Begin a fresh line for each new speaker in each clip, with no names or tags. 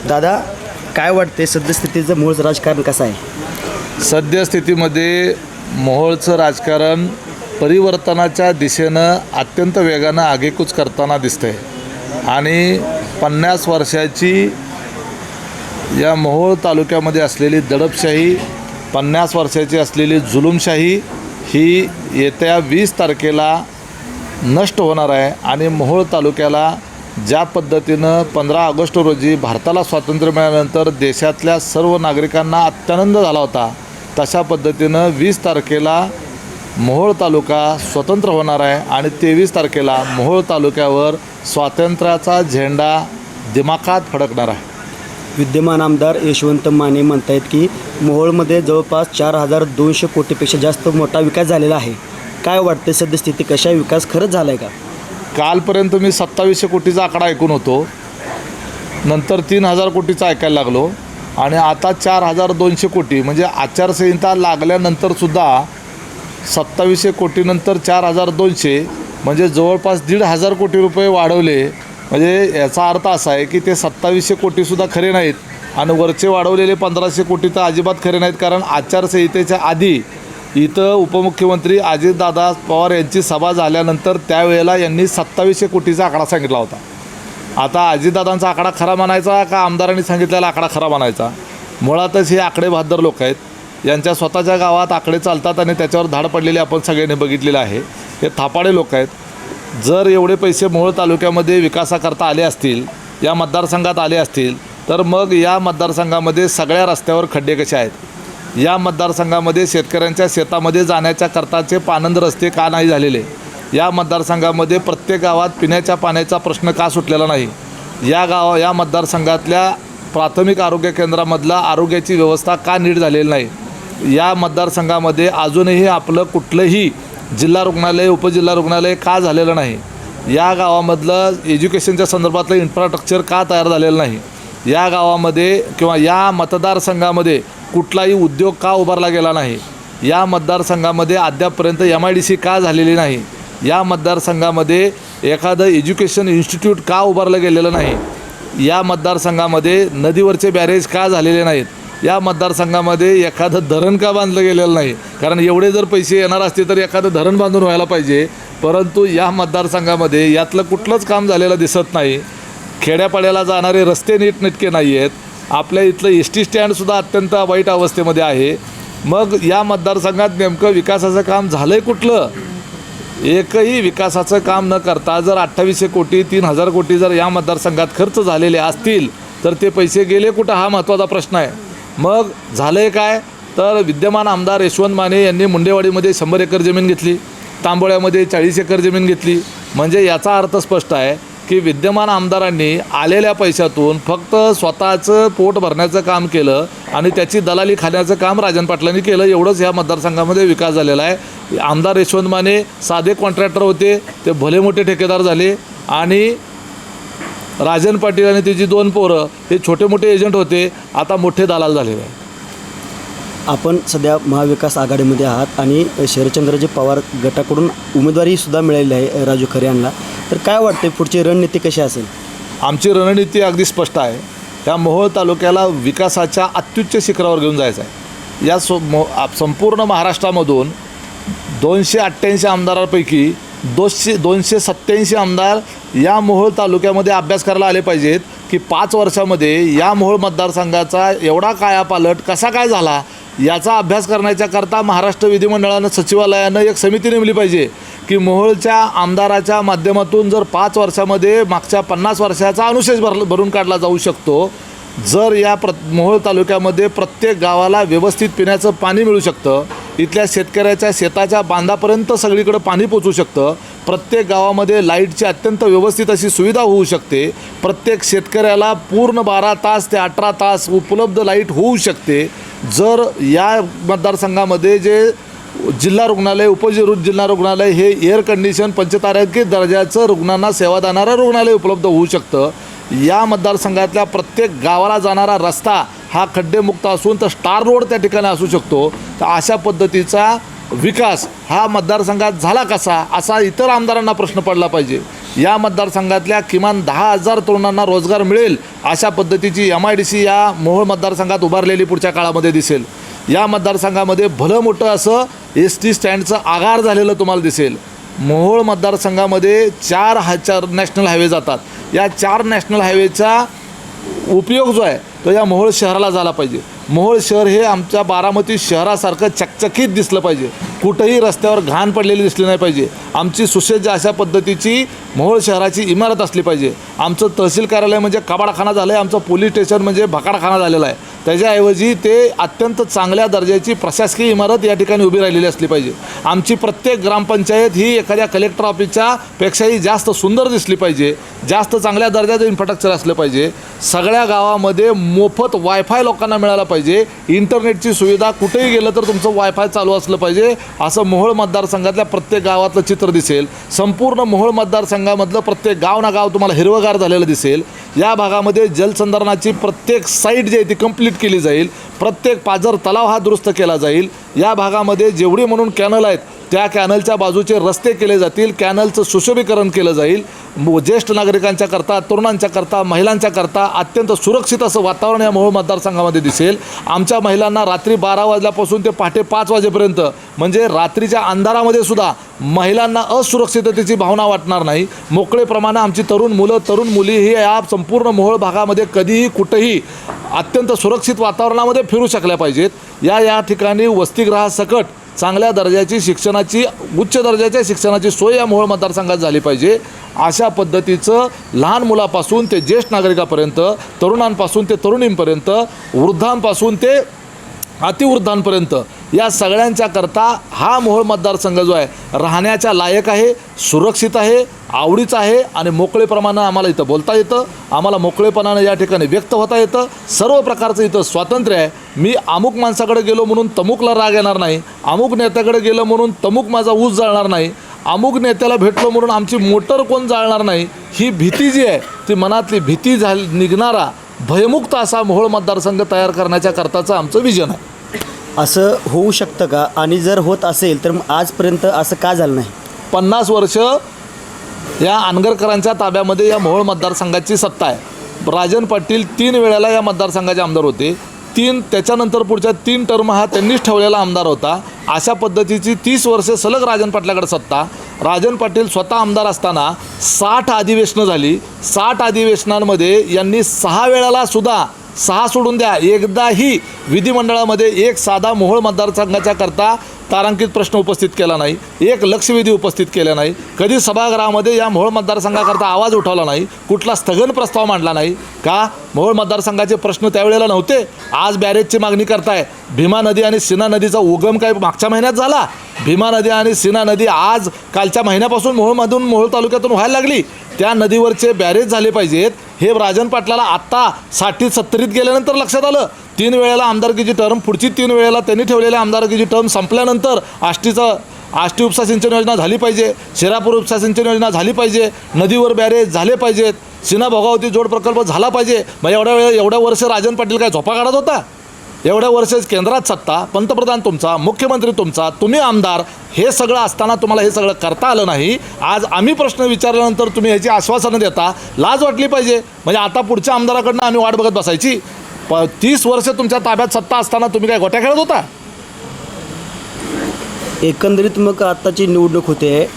दादा, काय वाटते सद्यस्थितीचं मूळ राजकारण कसं आहे?
सद्यस्थितीमध्ये मोहोळचं राजकारण परिवर्तनाच्या दिशेनं अत्यंत वेगानं आगेकूच करताना दिसतंय आणि 50 वर्षाची या मोहोळ तालुक्यामध्ये असलेली दडपशाही, 50 वर्षाची असलेली जुलूमशाही ही येत्या 20 तारखेला नष्ट होणार आहे आणि मोहोळ तालुक्याला ज्या पद्धतीनं 15 ऑगस्ट रोजी भारताला स्वातंत्र्य मिळाल्यानंतर देशातल्या सर्व नागरिकांना अत्यानंद झाला होता, तशा पद्धतीनं 20 तारखेला मोहोळ तालुका स्वतंत्र होणार आहे आणि 23 तारखेला मोहोळ तालुक्यावर स्वातंत्र्याचा झेंडा दिमाखात फडकणार आहे.
विद्यमान आमदार यशवंत माने म्हणतायत की मोहोळमध्ये जवळपास 4200 कोटीपेक्षा जास्त मोठा विकास झालेला आहे. काय वाटते सद्यस्थिती कशा विकास खरंच झाला आहे का?
कालपर्यंत मी 2700 कोटीचा आकडा ऐकून होतो, नंतर 3000 कोटीचा ऐकायला लागलो आणि आता 4200 कोटी म्हणजे आचारसंहिता लागल्यानंतरसुद्धा 2700 कोटीनंतर 4200 म्हणजे जवळपास 1500 कोटी रुपये वाढवले. म्हणजे याचा अर्थ असा आहे की ते 2700 कोटीसुद्धा खरे नाहीत आणि वरचे वाढवलेले 1500 कोटी तर अजिबात खरे नाहीत. कारण आचारसंहितेच्या आधी इथं उपमुख्यमंत्री अजितदादा पवार यांची सभा झाल्यानंतर त्यावेळेला यांनी 2700 कोटीचा आकडा सांगितला होता. आता अजितदादांचा आकडा खरा मानायचा का आमदारांनी सांगितलेला आकडा खरा मानायचा? मुळातच हे आकडे बहादर लोक आहेत, यांच्या स्वतःच्या गावात आकडे चालतात आणि त्याच्यावर धाड पडलेले आपण सगळ्यांनी बघितलेलं आहे. हे थापाडे लोक आहेत. जर एवढे पैसे मोहोळ तालुक्यामध्ये विकासाकरता आले असतील, या मतदारसंघात आले असतील, तर मग या मतदारसंघामध्ये सगळ्या रस्त्यावर खड्डे कसे आहेत? या मतदारसंघामध्ये शेतकऱ्यांच्या शेतामध्ये जाण्याच्या करताचे पानंद रस्ते का नाही झालेले? या मतदारसंघामध्ये प्रत्येक गावात पिण्याच्या पाण्याचा प्रश्न का सुटलेला नाही? या मतदारसंघातल्या प्राथमिक आरोग्य केंद्रामधला आरोग्याची व्यवस्था का नीट झालेली नाही? या मतदारसंघामध्ये अजूनही आपलं कुठलंही जिल्हा रुग्णालय, उपजिल्हा रुग्णालय का झालेलं नाही? या गावामधलं एज्युकेशनच्या संदर्भातलं इन्फ्रास्ट्रक्चर का तयार झालेलं नाही? या गावामध्ये किंवा या मतदारसंघामध्ये कुठलाही उद्योग का उभारला गेला नाही? या मतदारसंघामध्ये अद्यापपर्यंत MIDC का झालेली नाही? या मतदारसंघामध्ये एखादं एज्युकेशन इन्स्टिट्यूट का उभारलं गेलेलं नाही? या मतदारसंघामध्ये नदीवरचे बॅरेज का झालेले नाहीत? या मतदारसंघामध्ये एखादं धरण का बांधलं गेलेलं नाही? कारण एवढे जर पैसे येणार असते तर एखादं धरण बांधून व्हायला पाहिजे, परंतु या मतदारसंघामध्ये यातलं कुठलंच काम झालेलं दिसत नाही. खेड्यापाड्याला जाणारे रस्ते नीटनेटके नाही आहेत. आपल्या इथलं ST स्टँडसुद्धा अत्यंत वाईट अवस्थेमध्ये आहे. मग या मतदारसंघात नेमकं विकासाचं काम झालं आहे कुठलं? एकही विकासाचं काम न करता जर 2800 कोटी 3000 कोटी जर या मतदारसंघात खर्च झालेले असतील तर ते पैसे गेले कुठं हा महत्त्वाचा प्रश्न आहे. मग झालं आहे काय? तर विद्यमान आमदार यशवंत माने यांनी मुंडेवाडीमध्ये 100 एकर जमीन घेतली, तांबोळ्यामध्ये 40 एकर जमीन घेतली. म्हणजे याचा अर्थ स्पष्ट आहे की विद्यमान आमदारांनी आलेल्या पैशातून फक्त स्वतःचं पोट भरण्याचं काम केलं आणि त्याची दलाली खाण्याचं काम राजन पाटलांनी केलं. एवढंच ह्या मतदारसंघामध्ये विकास झालेला आहे. आमदार यशवंत माने साधे कॉन्ट्रॅक्टर होते, ते भले मोठे ठेकेदार झाले आणि राजन पाटील आणि त्याची 2 पोरं हे छोटे मोठे एजंट होते, आता मोठे दलाल झालेले आहे.
आपण सध्या महाविकास आघाडीमध्ये आहात आणि शरदचंद्रजी पवार गटाकडून उमेदवारीसुद्धा मिळालेली आहे राजू खरे यांना. तर काय वाटते पुढची रणनीती कशी असेल?
आमची रणनीती अगदी स्पष्ट आहे. त्या मोहोळ तालुक्याला विकासाच्या अत्युच्च शिखरावर घेऊन जायचं आहे. या संपूर्ण महाराष्ट्रामधून 288 आमदारांपैकी 287 आमदार या मोहोळ तालुक्यामध्ये अभ्यास करायला आले पाहिजेत की 5 वर्षामध्ये या मोहोळ मतदारसंघाचा एवढा कायापालट कसा काय झाला याचा अभ्यास करण्याच्याकरता महाराष्ट्र विधिमंडळानं सचिवालयानं एक समिती नेमली पाहिजे की मोहोळच्या आमदाराच्या माध्यमातून जर 5 वर्षामध्ये मागच्या 50 वर्षाचा अनुशेष भरून काढला जाऊ शकतो. जर या मोहोळ तालुक्यामध्ये प्रत्येक गावाला व्यवस्थित पिण्याचं पाणी मिळू शकतं, इथल्या शेतकऱ्याच्या शेताच्या बांधापर्यंत सगळीकडे पाणी पोचू शकतं, प्रत्येक गावामध्ये लाईटची अत्यंत व्यवस्थित अशी सुविधा होऊ शकते, प्रत्येक शेतकऱ्याला पूर्ण 12 तास ते 18 तास उपलब्ध लाईट होऊ शकते. जर या मतदारसंघामध्ये जे जिल्हा रुग्णालय, उपजिल्हा रुग्णालय हे एअर कंडिशन पंचतारांकित दर्जाचं रुग्णांना सेवा देणारं रुग्णालय उपलब्ध होऊ शकतं. या मतदारसंघातल्या प्रत्येक गावाला जाणारा रस्ता हा खड्डेमुक्त असून तर स्टार रोड त्या ठिकाणी असू शकतो. तर अशा पद्धतीचा विकास हा मतदारसंघात झाला कसा असा इतर आमदारांना प्रश्न पडला पाहिजे. या मतदारसंघातल्या किमान 10,000 तरुणांना रोजगार मिळेल अशा पद्धतीची MIDC या मोहोळ मतदारसंघात उभारलेली पुढच्या काळामध्ये दिसेल. या मतदारसंघामध्ये भलं मोठं असं ST स्टँडचं आगार झालेलं तुम्हाला दिसेल. मोहोळ मतदारसंघामध्ये 4 नॅशनल हायवे जातात. या 4 नॅशनल हायवेचा उपयोग जो आहे तो या मोहोळ शहराला झाला पाहिजे. मोहोळ शहर हे आमच्या बारामती शहरासारखं चकचकीत दिसलं पाहिजे. कुठंही रस्त्यावर घाण पडलेली दिसली नाही पाहिजे. आमची सुसज्ज अशा पद्धतीची मोहोळ शहराची इमारत असली पाहिजे. आमचं तहसील कार्यालय म्हणजे कबाडखाना झालं आहे, आमचं पोलीस स्टेशन म्हणजे भकाडखाना झालेला आहे. त्याच्याऐवजी ते अत्यंत चांगल्या दर्जाची प्रशासकीय इमारत या ठिकाणी उभी राहिलेली असली पाहिजे. आमची प्रत्येक ग्रामपंचायत ही एखाद्या कलेक्टर ऑफिसच्या पेक्षाही जास्त सुंदर दिसली पाहिजे. जास्त चांगल्या दर्जाचं इन्फ्रास्ट्रक्चर असलं पाहिजे. सगळ्या गावामध्ये मोफत वायफाय लोकांना मिळाला पाहिजे. इंटरनेटची सुविधा कुठेही गेलं तर तुमचं वायफाय चालू असलं पाहिजे. असं मोहोळ मतदारसंघातल्या प्रत्येक गावातलं चित्र दिसेल. संपूर्ण मोहोळ मतदारसंघामधलं प्रत्येक गाव ना गाव तुम्हाला हिरवगार झालेलं दिसेल. या भागामध्ये जलसंधारणाची प्रत्येक साईट जी आहे ती कंप्लीट केली जाईल. प्रत्येक पाझर तलाव हा दुरुस्त केला जाईल. या भागामध्ये जेवढी म्हणून कॅनल आहेत त्या कॅनलच्या बाजूचे रस्ते केले जातील. कॅनलचं सुशोभीकरण केलं जाईल. ज्येष्ठ नागरिकांच्या करता, तरुणांच्या करता, महिलांच्या करता अत्यंत सुरक्षित असं वातावरण या मोहोळ मतदारसंघामध्ये दिसेल. आमच्या महिलांना रात्री 12 वाजल्यापासून ते पहाटे 5 वाजेपर्यंत म्हणजे रात्रीच्या अंधारामध्ये सुद्धा महिलांना असुरक्षिततेची भावना वाटणार नाही. मोकळेप्रमाणे आमची तरुण मुलं, तरुण मुली ही या संपूर्ण मोहोळ भागामध्ये कधीही कुठेही अत्यंत सुरक्षित वातावरणामध्ये फिरू शकल्या पाहिजेत. या ठिकाणी वसतिगृहासकट चांगल्या दर्जाची शिक्षणाची, उच्च दर्जाच्या शिक्षणाची सोय या मोहोळ मतदारसंघात झाली पाहिजे. अशा पद्धतीचं लहान मुलापासून ते ज्येष्ठ नागरिकापर्यंत, तरुणांपासून ते तरुणींपर्यंत, वृद्धांपासून ते अतिवृद्धांपर्यंत या सगळ्यांच्या करता हा मोहोळ मतदारसंघ जो आहे राहण्याच्या लायक आहे, सुरक्षित आहे, आवडीचं आहे आणि मोकळेपणानं आम्हाला इथं बोलता येतं. आम्हाला मोकळेपणानं या ठिकाणी व्यक्त होता येतं. सर्व प्रकारचं इथं स्वातंत्र्य आहे. मी अमुक माणसाकडे गेलो म्हणून तमुकला राग येणार नाही. अमुक नेत्याकडे गेलो म्हणून तमुक माझा ऊस जाळणार नाही. अमुक नेत्याला भेटलो म्हणून आमची मोटर कोण जाळणार नाही. ही भीती जी आहे ती मनातली भीती निघणारा भयमुक्त असा मोहोळ मतदारसंघ तयार करण्याच्या करताचं आमचं विजन आहे.
असं होऊ शकतं का? आणि जर होत असेल तर मग आजपर्यंत असं का झालं नाही?
50 वर्ष या आनगरकरांच्या ताब्यामध्ये या मोहोळ मतदारसंघाची सत्ता आहे. राजन पाटील 3 वेळेला या मतदारसंघाचे आमदार होते. त्याच्यानंतर पुढच्या 3 टर्म हा त्यांनीच ठेवलेला आमदार होता. अशा पद्धतीची 30 वर्षे सलग राजन पाटलाकडे सत्ता. राजन पाटील स्वतः आमदार असताना 60 अधिवेशनं झाली. 60 अधिवेशनांमध्ये यांनी 6 वेळेला सुद्धा 6 सोडून द्या एकदाही विधिमंडळामध्ये एक साधा मोहोळ मतदारसंघाच्या करता तारांकित प्रश्न उपस्थित केला नाही. एक लक्षवेधी उपस्थित केला नाही. कधी सभागृहामध्ये या मोहोळ मतदारसंघाकरता आवाज उठवला नाही. कुठला स्थगन प्रस्ताव मांडला नाही. का? मोहोळ मतदारसंघाचे प्रश्न त्यावेळेला नव्हते. आज बॅरेजची मागणी करताय. भीमा नदी आणि सीना नदीचा उगम काय मागच्या महिन्यात झाला? भीमा नदी आणि सीना नदी आज कालच्या महिन्यापासून मोहोळ तालुक्यातून व्हायला लागली. त्या नदीवरचे बॅरेज झाले पाहिजेत हे राजन पाटलाला आत्ता 60-70 गेल्यानंतर लक्षात आलं. 3 वेळेला आमदारकीची टर्म, पुढची 3 वेळेला त्यांनी ठेवलेल्या आमदारकीची टर्म संपल्यानंतर आष्टी उपसा सिंचन योजना झाली पाहिजे. शिरापूर उपसा सिंचन योजना झाली पाहिजे. नदीवर बॅरेज झाले पाहिजेत. सीना भोगावती जोड प्रकल्प झाला पाहिजे. मग एवढ्या वर्ष राजन पाटील काय झोपा काढत होता? एवढ्या वर्ष केंद्रात सत्ता, पंतप्रधान तुमचा, मुख्यमंत्री तुमचा, तुम्ही आमदार, हे सगळं असताना तुम्हाला हे सगळं करता आलं नाही. आज आम्ही प्रश्न विचारल्यानंतर तुम्ही ह्याची आश्वासनं देता. लाज वाटली पाहिजे. म्हणजे आता पुढच्या आमदाराकडनं आम्ही वाट बघत बसायची? 30 वर्ष तुमच्या ताब्यात सत्ता असताना तुम्ही काय गोट्या खेळत होता?
एकंदरीत मग आत्ताची निवडणूक होते,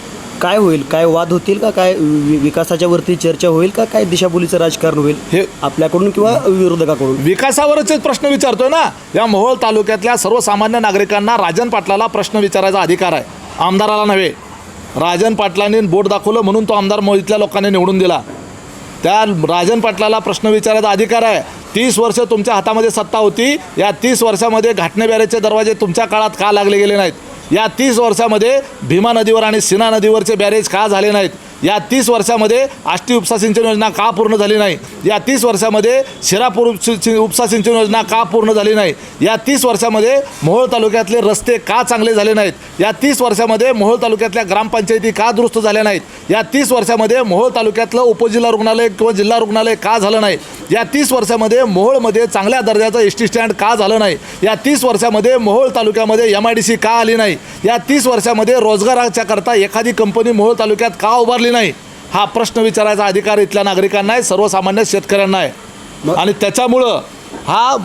काय होईल? काय वाद होतील का? काय विकासाच्या वरती चर्चा होईल का? काय दिशाभूलीचं राजकारण होईल हे आपल्याकडून किंवा विरोधकाकडून?
विकासावरचेच प्रश्न विचारतोय ना. या मोहोळ तालुक्यातल्या सर्वसामान्य नागरिकांना राजन पाटलाला प्रश्न विचारायचा अधिकार आहे, आमदाराला नव्हे. राजन पाटलांनी बोट दाखवलं म्हणून तो आमदार मोहितल्या लोकांनी निवडून दिला. त्या राजन पाटलाला प्रश्न विचारायचा अधिकार आहे. 30 वर्ष तुमच्या हातामध्ये सत्ता होती. या 30 वर्षामध्ये घाटणे बॅरेजचे दरवाजे तुमच्या काळात का लागले गेले नाहीत? या 30 वर्षामध्ये भीमा नदीवर आणि सीना नदीवरचे बॅरेज का झाले नाहीत? या 30 वर्षामध्ये आष्टी उपसा सिंचन योजना का पूर्ण झाली नाही? या 30 वर्षामध्ये शिरापूर उपसा सिंचन योजना का पूर्ण झाली नाही? या 30 वर्षामध्ये मोहोळ तालुक्यातले रस्ते का चांगले झाले नाहीत? या 30 वर्षामध्ये मोहोळ तालुक्यातल्या ग्रामपंचायती का दुरुस्त झाल्या नाहीत? या 30 वर्षामध्ये मोहोळ तालुक्यातलं उपजिल्हा रुग्णालय किंवा जिल्हा रुग्णालय का झालं नाही? या 30 वर्षामध्ये मोहोळमध्ये चांगल्या दर्जाचं ST स्टँड का झालं नाही? या 30 वर्षामध्ये मोहोळ तालुक्यामध्ये MIDC का आली नाही? या 30 वर्षामध्ये रोजगाराच्या करता एखादी कंपनी मोहोळ तालुक्यात का उभारली नाही? हा प्रश्न विचारायचा अधिकार इथल्या नागरिकांना आहे, सर्वसामान्य शेतकऱ्यांना आहे. आणि त्याच्यामुळं हा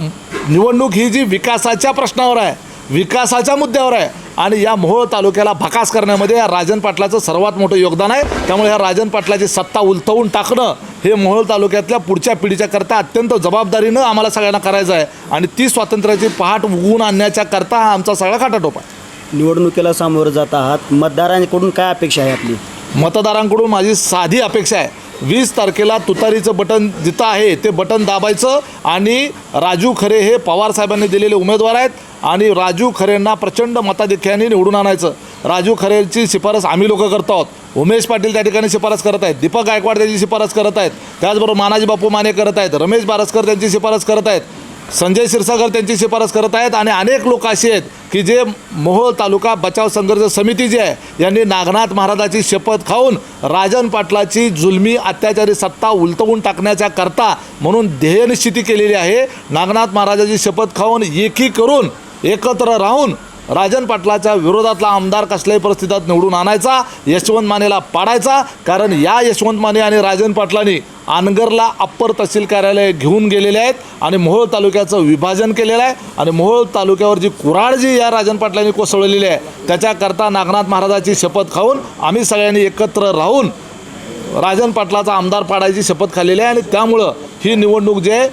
निवडणूक ही जी विकासाच्या प्रश्नावर आहे, विकासाच्या मुद्द्यावर आहे आणि या मोहोळ तालुक्याला भकास करण्यामध्ये या राजन पाटलाचं सर्वात मोठं योगदान आहे. त्यामुळे ह्या राजन पाटलाची सत्ता उलथवून टाकणं हे मोहोळ तालुक्यातल्या पुढच्या पिढीच्या करता अत्यंत जबाबदारीनं आम्हाला सगळ्यांना करायचं आहे आणि ती स्वातंत्र्याची पहाट उगवून आणण्याच्या करता हा आमचा सगळा खाटाटोप आहे.
निवडणुकीला सामोरं जात आहात, मतदारांकडून काय अपेक्षा आहे आपली?
मतदारांकडून माझी साधी अपेक्षा आहे, 20 तारखेला तुतारीचं बटन जिथं आहे ते बटन दाबायचं आणि राजू खरे हे पवारसाहेबांनी दिलेले उमेदवार आहेत आणि राजू खरेंना प्रचंड मताधिक्याने निवडून आणायचं. राजू खरेंची शिफारस आम्ही लोक करत आहोत, उमेश पाटील त्या ठिकाणी शिफारस करत आहेत, दीपक गायकवाड त्यांची शिफारस करत आहेत, त्याचबरोबर मानाजी बापू माने करत आहेत, रमेश बारसकर त्यांची शिफारस करत आहेत, संजय क्षीरसागर त्यांची शिफारस करत आहेत आणि अनेक लोक असे आहेत की जे मोहोळ तालुका बचाव संघर्ष समिती जी आहे यांनी नागनाथ महाराजाची शपथ खाऊन राजन पाटलाची जुलमी अत्याचारी सत्ता उलटवून टाकण्याच्या करता म्हणून ध्येयनिश्चिती केलेली आहे. नागनाथ महाराजाची शपथ खाऊन एकी करून एकत्र राहून राजन पाटलाच्या विरोधातला आमदार कसल्याही परिस्थितीत निवडून आणायचा, यशवंत मानेला पाडायचा. कारण या यशवंत माने आणि राजन पाटलांनी अनगरला अप्पर तहसील कार्यालय घेऊन गेलेले आहेत आणि मोहोळ तालुक्याचं विभाजन केलेलं आहे आणि मोहोळ तालुक्यावर जी कुऱ्हाड जी या राजन पाटलांनी कोसळलेली आहे त्याच्याकरता नागनाथ महाराजाची शपथ खाऊन आम्ही सगळ्यांनी एकत्र राहून राजन पाटलाचा आमदार पाडायची शपथ खाल्लेली आहे. आणि त्यामुळं ही निवडणूक जे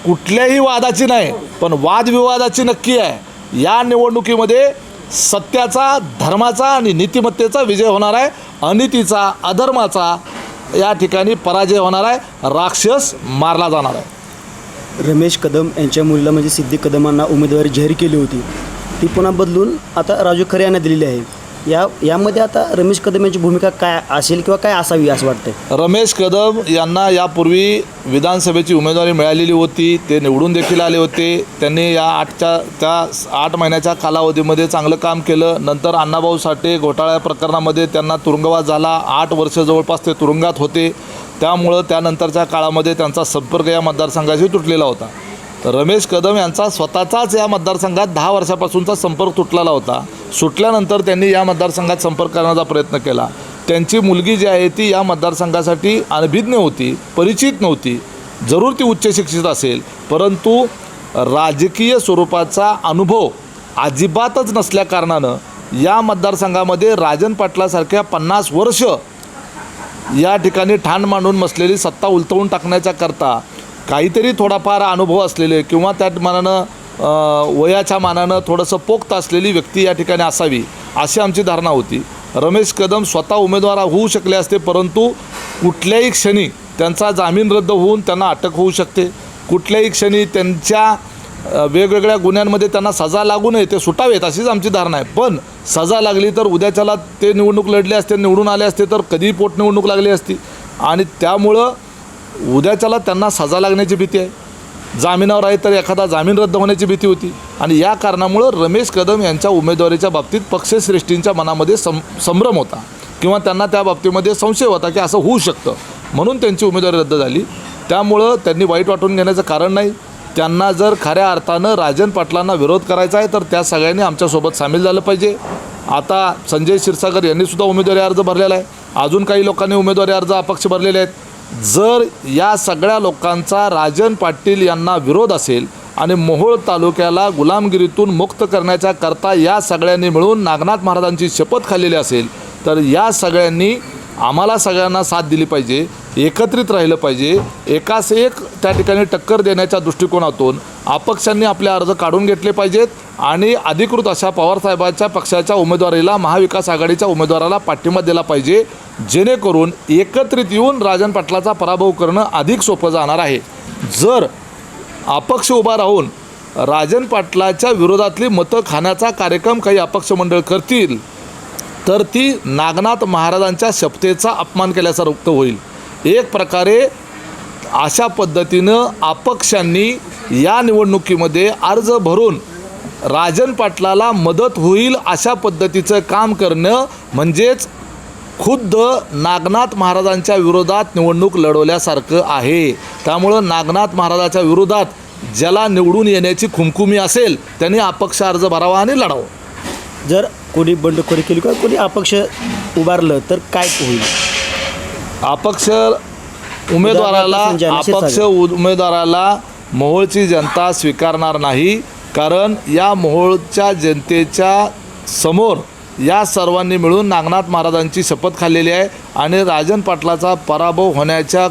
कुठल्याही वादाची नाही पण वादविवादाची नक्की आहे. या निवडणुकीमध्ये सत्याचा, धर्माचा आणि नीतिमत्तेचा विजय होणार आहे, अनितीचा, अधर्माचा या ठिकाणी पराजय होणार आहे, राक्षस मारला जाणार आहे.
रमेश कदम यांच्या मुलीला म्हणजे सिद्धी कदमांना उमेदवारी जाहीर केली होती, ती पुन्हा बदलून आता राजू खरे यांना दिलेली आहे. यामध्ये आता रमेश कदम यांची भूमिका काय असेल किंवा काय असावी असं वाटतं?
रमेश कदम यांना यापूर्वी विधानसभेची उमेदवारी मिळालेली होती, ते निवडून देखील आले होते. त्यांनी या 8 महिन्याच्या कालावधीमध्ये चांगलं काम केलं. नंतर अण्णाभाऊ साठे घोटाळ्या प्रकरणामध्ये त्यांना तुरुंगवास झाला, 8 वर्ष जवळपास ते तुरुंगात होते. त्यामुळं त्यानंतरच्या काळामध्ये त्यांचा संपर्क या मतदारसंघाशी तुटलेला होता. तर रमेश कदम यांचा स्वतःचाच या मतदारसंघात 10 वर्षापासूनचा संपर्क तुटलेला होता. सुटल्यानंतर त्यांनी या मतदारसंघात संपर्क करण्याचा प्रयत्न केला. त्यांची मुलगी जी आहे ती या मतदारसंघासाठी अनभिज्ञ होती, परिचित नव्हती. जरूर ती उच्च शिक्षित असेल परंतु राजकीय स्वरूपाचा अनुभव अजिबातच नसल्याकारणानं या मतदारसंघामध्ये राजन पाटलासारख्या 50 वर्ष या ठिकाणी ठाण मांडून बसलेली सत्ता उलटवून टाकण्याच्या करता काहीतरी थोडाफार अनुभव असलेले किंवा त्या मानानं वयाच्या मानानं थोडंसं पोक्त असलेली व्यक्ती या ठिकाणी असावी अशी आमची धारणा होती. रमेश कदम स्वतः उमेदवार होऊ शकले असते परंतु कुठल्याही क्षणी त्यांचा जामीन रद्द होऊन त्यांना अटक होऊ शकते, कुठल्याही क्षणी त्यांच्या वेगवेगळ्या गुन्ह्यांमध्ये त्यांना सजा लागू नये, ते सुटावेत अशीच आमची धारणा आहे. पण सजा लागली तर उद्याच्याला ते निवडणूक लढले असते, निवडून आले असते तर कधी पोटनिवडणूक लागली असती आणि त्यामुळं उद्याच्याला त्यांना सजा लागण्याची भीती आहे. जामिनावर आहे तर एखादा जामीन रद्द होण्याची भीती होती आणि या कारणामुळं रमेश कदम यांच्या उमेदवारीच्या बाबतीत पक्षश्रेष्ठींच्या मनामध्ये संभ्रम होता किंवा त्यांना त्या बाबतीमध्ये संशय होता की असं होऊ शकतं, म्हणून त्यांची उमेदवारी रद्द झाली. त्यामुळं त्यांनी वाईट वाटून घेण्याचं कारण नाही. त्यांना जर खऱ्या अर्थानं राजन पाटलांना विरोध करायचा आहे तर त्या सगळ्यांनी आमच्यासोबत सामील झालं पाहिजे. आता संजय क्षीरसागर यांनीसुद्धा उमेदवारी अर्ज भरलेला आहे, अजून काही लोकांनी उमेदवारी अर्ज अपक्ष भरलेले आहेत. जर या सगळ्या लोकांचा राजन पाटील यांना विरोध असेल आणि मोहोळ तालुक्याला गुलामगिरीतून मुक्त करण्याच्या करता या सगळ्यांनी मिळून नागनाथ महाराजांची शपथ खाल्लेली असेल तर या सगळ्यांनी आम्हाला सगळ्यांना साथ दिली पाहिजे, एकत्रित राहिलं पाहिजे. एकास एक त्या ठिकाणी टक्कर देण्याच्या दृष्टिकोनातून अपक्षांनी आपले अर्ज काढून घेतले पाहिजेत आणि अधिकृत अशा पवारसाहेबांच्या पक्षाच्या उमेदवारीला, महाविकास आघाडीच्या उमेदवाराला पाठिंबा दिला पाहिजे, जेणेकरून एकत्रित येऊन राजन पाटलाचा पराभव करणं अधिक सोपं जाणार आहे. जर अपक्ष उभा राहून राजन पाटलाच्या विरोधातली मतं खाण्याचा कार्यक्रम काही अपक्ष मंडळ करतील तर ती नागनाथ महाराजांच्या शपथेचा अपमान केल्यासारखं होईल. एक प्रकारे अशा पद्धतीनं अपक्षांनी या निवडणुकीमध्ये अर्ज भरून राजन पाटलाला मदत होईल अशा पद्धतीचं काम करणं म्हणजेच खुद्द नागनाथ महाराजांच्या विरोधात निवडणूक लढवल्यासारखं आहे. त्यामुळं नागनाथ महाराजाच्या विरोधात ज्याला निवडून येण्याची खुमखुमी असेल त्यांनी अपक्ष अर्ज भरावा आणि लढावं.
जर कोणी बंडखोरी केली किंवा कोणी अपक्ष उभारलं तर काय होईल?
अपक्ष उमेदवाराला
संजय आणि
अपक्ष
क्षीरसागर.
उमेदवाराला मोहोळची जनता स्वीकारणार नाही. कारण या मोहोळच्या जनतेच्या समोर या सर्वांनी मिळून नागनाथ महाराजांची शपथ खाल्लेली आहे आणि राजन पाटलाचा पराभव होण्याच्या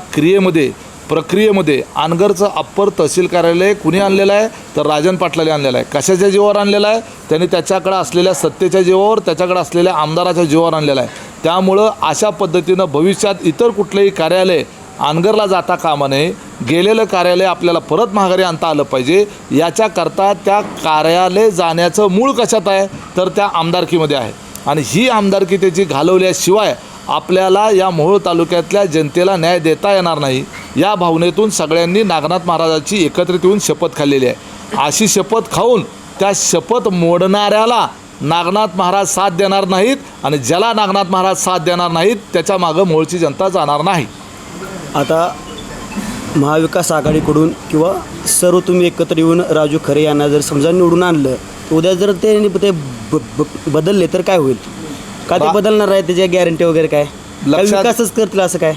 प्रक्रियेमध्ये अनगरचं अप्पर तहसील कार्यालय कुणी आणलेलं आहे तर राजन पाटलाने आणलेलं आहे. कशाच्या जीवावर आणलेलं आहे? त्यांनी त्याच्याकडे असलेल्या सत्तेच्या जीवावर, त्याच्याकडे असलेल्या आमदाराच्या जीवावर आणलेलं आहे. त्यामुळं अशा पद्धतीनं भविष्यात इतर कुठलंही कार्यालय अनगरला जाता कामा नये. गेलेलं कार्यालय आपल्याला परत माघारी आणता आलं पाहिजे. याच्याकरता त्या कार्यालय जाण्याचं मूळ कशात आहे तर त्या आमदारकीमध्ये आहे आणि ही आमदारकी त्याची घालवल्याशिवाय आपल्याला या मोहोळ तालुक्यातल्या जनतेला न्याय देता येणार नाही. या भावनेतून सगळ्यांनी नागनाथ महाराजाची एकत्रित येऊन शपथ खाल्लेली आहे. अशी शपथ खाऊन त्या शपथ मोडणाऱ्याला नागनाथ महाराज साथ देणार नाहीत आणि ज्याला नागनाथ महाराज साथ देणार नाहीत त्याच्या मागं मोहोळची जनता जाणार नाही.
आता महाविकास आघाडीकडून किंवा सर्व तुम्ही एकत्र येऊन राजू खरे यांना जर समजा निवडून आणलं, उद्या जर ते बदलले तर काय होईल? का ते बदलणार आहे? त्याच्या गॅरंटी वगैरे काय? विकासच करतील असं काय?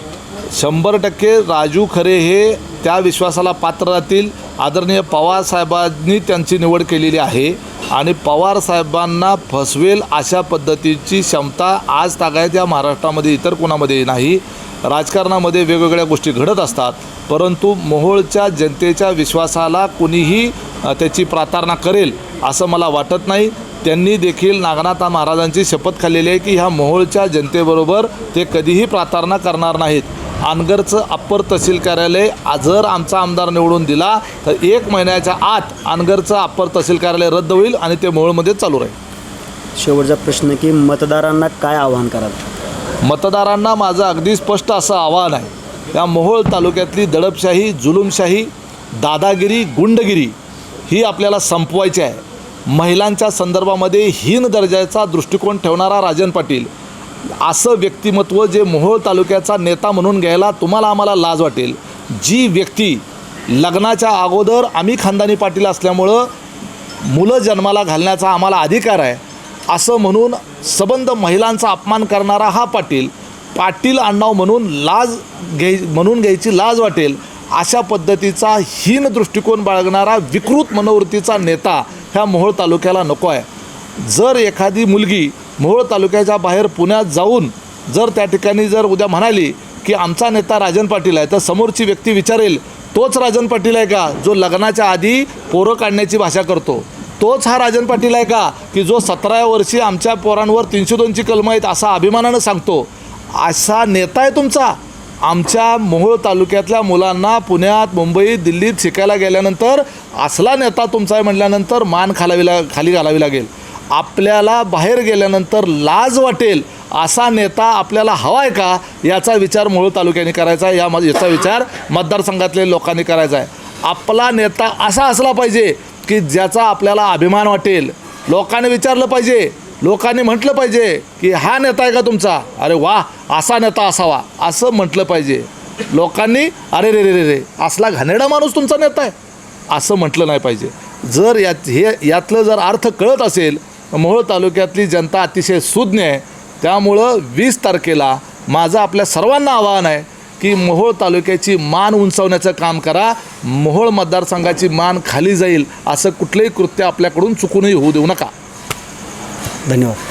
100% राजू खरे हे त्या विश्वासाला पात्र राहतील. आदरणीय पवारसाहेबांनी त्यांची निवड केलेली आहे आणि पवारसाहेबांना फसवेल अशा पद्धतीची क्षमता आज तागायत या महाराष्ट्रामध्ये इतर कोणामध्ये नाही. राजकारणामध्ये वेगवेगळ्या गोष्टी घडत असतात, परंतु मोहोळच्या जनतेच्या विश्वासाला कुणीही त्याची प्रार्थना करेल असं मला वाटत नाही. त्यांनी देखील नागनाथ महाराजांची शपथ खाल्लेली आहे की ह्या मोहोळच्या जनतेबरोबर ते कधीही प्रार्थना करणार नाहीत. अनगरचं अप्पर तहसील कार्यालय जर आमचा आमदार निवडून दिला तर 1 महिन्याच्या आत अनगरचं अप्पर तहसील कार्यालय रद्द होईल आणि ते मोहोळमध्ये चालू राहील.
शेवटचा प्रश्न की मतदारांना काय आवाहन कराल?
मतदारांना माझं अगदी स्पष्ट असं आवाहन आहे. या मोहोळ तालुक्यातली दडपशाही, जुलूमशाही, दादागिरी, गुंडगिरी ही आपल्याला संपवायची आहे. महिलांच्या संदर्भामध्ये हीन दर्जाचा दृष्टिकोन ठेवणारा राजन पाटील असं व्यक्तिमत्व जे मोहोळ तालुक्याचा नेता म्हणून घ्यायला तुम्हाला आम्हाला लाज वाटेल. जी व्यक्ती लग्नाच्या अगोदर आम्ही खानदानी पाटील असल्यामुळं मुलं जन्माला घालण्याचा आम्हाला अधिकार आहे असं म्हणून सबंध महिलांचा अपमान करणारा हा पाटील आडनाव म्हणून घ्यायची लाज वाटेल अशा पद्धतीचा हीन दृष्टिकोन बाळगणारा विकृत मनोवृत्तीचा नेता ह्या मोहोळ तालुक्याला नको आहे. जर एखादी मुलगी मोहोळ तालुक्याच्या बाहेर पुण्यात जाऊन जर त्या ठिकाणी जर उद्या म्हणाली की आमचा नेता राजन पाटील आहे तर समोरची व्यक्ती विचारेल तोच राजन पाटील आहे का जो लग्नाच्या आधी पोरं काढण्याची भाषा करतो? तोच हा राजन पाटील आहे का की जो 17व्या वर्षी आमच्या पोरांवर 302ची कलमं आहेत असा अभिमानानं सांगतो? असा नेता आहे तुमचा? आमच्या मोहोळ तालुक्यातल्या मुलांना पुण्यात, मुंबईत, दिल्लीत शिकायला गेल्यानंतर असला नेता तुमचा आहे म्हटल्यानंतर मान खाली घालावी लागेल. आपल्याला बाहेर गेल्यानंतर लाज वाटेल असा नेता आपल्याला हवा आहे का याचा विचार मोहोळ तालुक्याने करायचा आहे. याचा विचार मतदारसंघातल्या लोकांनी करायचा आहे. आपला नेता असा असला पाहिजे की ज्याचा आपल्याला अभिमान वाटेल. लोकांनी विचारलं पाहिजे, लोकांनी म्हटलं पाहिजे की हा नेता आहे का तुमचा? अरे वा, असा नेता असावा असं म्हटलं पाहिजे. लोकांनी अरे रे रे रे रे असला घाणेरडा माणूस तुमचा नेता आहे असं म्हटलं नाही पाहिजे. जर यातलं जर अर्थ कळत असेल मोहोळ तालुक्यातली जनता अतिशय सुज्ञ आहे. त्यामुळं 20 तारखेला माझं आपल्या सर्वांना आवाहन आहे की मोहोळ तालुक्याची मान उंचावण्याचं काम करा. मोहोळ मतदारसंघाची मान खाली जाईल असं कुठलंही कृत्य आपल्याकडून चुकूनही होऊ देऊ नका.
धन्यवाद.